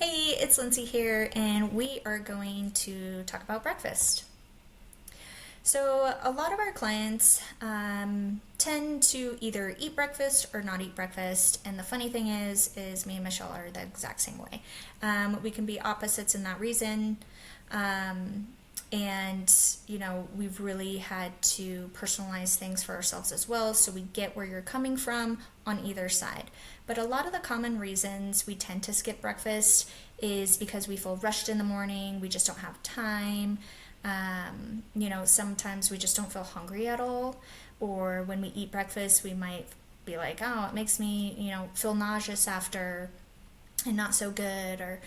Hey, it's Lindsay here, and we are going to talk about breakfast. So, a lot of our clients tend to either eat breakfast or not eat breakfast, and the funny thing is me and Michelle are the exact same way. We can be opposites in that reason, um, and we've really had to personalize things for ourselves as well, so we get where you're coming from on either side. But a lot of the common reasons we tend to skip breakfast is because we feel rushed in the morning, we just don't have time. Sometimes we just don't feel hungry at all, or when we eat breakfast, we might be like, oh, it makes me, feel nauseous after and not so good, or,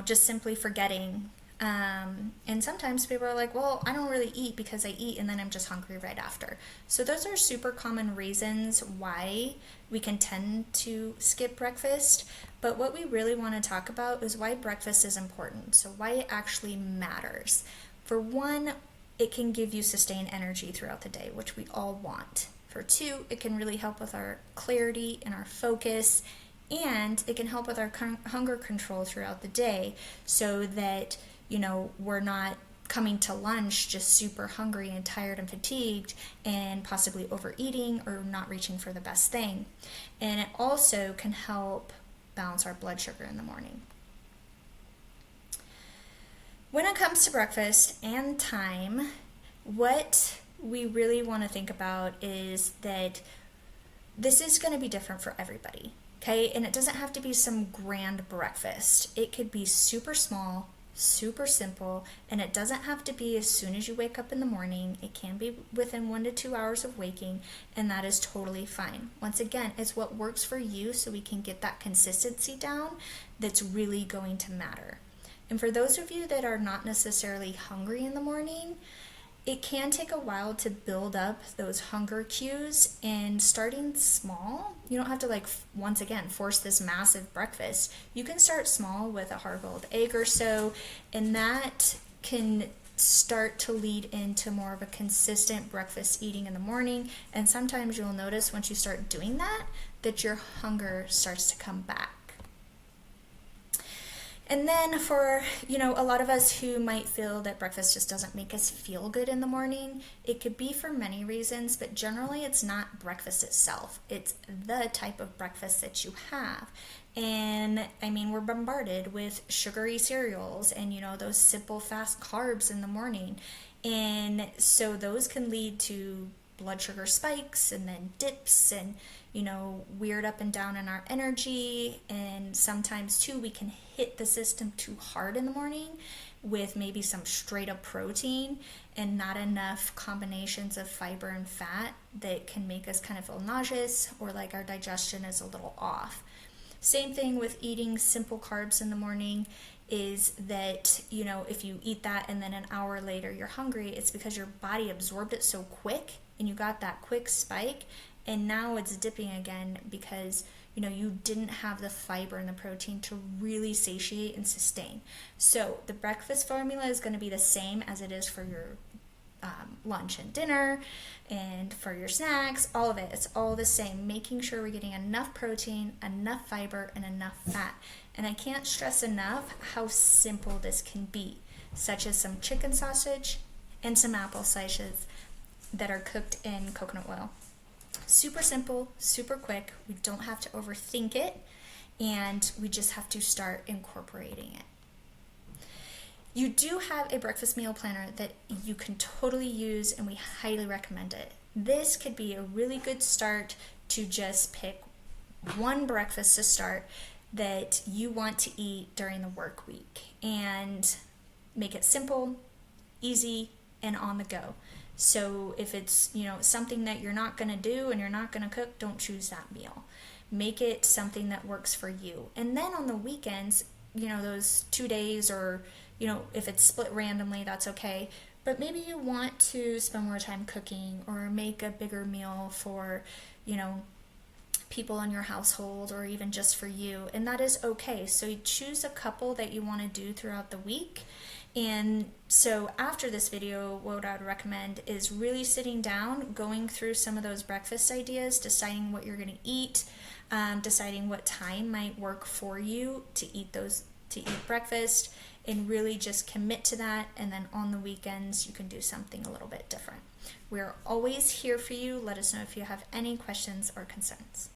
just simply forgetting. And sometimes people are like, well, I don't really eat because I eat and then I'm just hungry right after. So those are super common reasons why we can tend to skip breakfast. But what we really want to talk about is why breakfast is important. So why it actually matters. For one, it can give you sustained energy throughout the day, which we all want. For two, it can really help with our clarity and our focus, and it can help with our hunger control throughout the day so that we're not coming to lunch just super hungry and tired and fatigued and possibly overeating or not reaching for the best thing. And it also can help balance our blood sugar in the morning. When it comes to breakfast and time, what we really want to think about is that this is going to be different for everybody, okay? And it doesn't have to be some grand breakfast. It could be super small, super simple, and it doesn't have to be as soon as you wake up in the morning. It can be within 1 to 2 hours of waking, and that is totally fine. Once again, it's what works for you so we can get that consistency down that's really going to matter. And for those of you that are not necessarily hungry in the morning, it can take a while to build up those hunger cues, and starting small, you don't have to once again force this massive breakfast. You can start small with a hard-boiled egg or so, and that can start to lead into more of a consistent breakfast eating in the morning. And sometimes you'll notice once you start doing that your hunger starts to come back. And then for, a lot of us who might feel that breakfast just doesn't make us feel good in the morning, it could be for many reasons, but generally it's not breakfast itself. It's the type of breakfast that you have. And we're bombarded with sugary cereals and, those simple fast carbs in the morning. And so those can lead to blood sugar spikes and then dips and weird up and down in our energy. And sometimes too we can hit the system too hard in the morning with maybe some straight up protein and not enough combinations of fiber and fat that can make us kind of feel nauseous or like our digestion is a little off. Same thing with eating simple carbs in the morning is that, if you eat that and then an hour later you're hungry, it's because your body absorbed it so quick and you got that quick spike, and now it's dipping again because you didn't have the fiber and the protein to really satiate and sustain. So the breakfast formula is going to be the same as it is for your lunch and dinner and for your snacks, all of it. It's all the same, making sure we're getting enough protein, enough fiber, and enough fat. And I can't stress enough how simple this can be, such as some chicken sausage and some apple slices that are cooked in coconut oil. Super simple, super quick. We don't have to overthink it, and we just have to start incorporating it. You do have a breakfast meal planner that you can totally use, and we highly recommend it. This could be a really good start to just pick one breakfast to start that you want to eat during the work week and make it simple, easy, and on the go. So if it's, something that you're not going to do and you're not going to cook, don't choose that meal. Make it something that works for you. And then on the weekends, those 2 days or, if it's split randomly, that's okay. But maybe you want to spend more time cooking or make a bigger meal for, people in your household or even just for you. And that is okay. So you choose a couple that you want to do throughout the week. And so after this video, what I would recommend is really sitting down, going through some of those breakfast ideas, deciding what you're going to eat, deciding what time might work for you to eat those to eat breakfast and really just commit to that. And then on the weekends, you can do something a little bit different. We're always here for you. Let us know if you have any questions or concerns.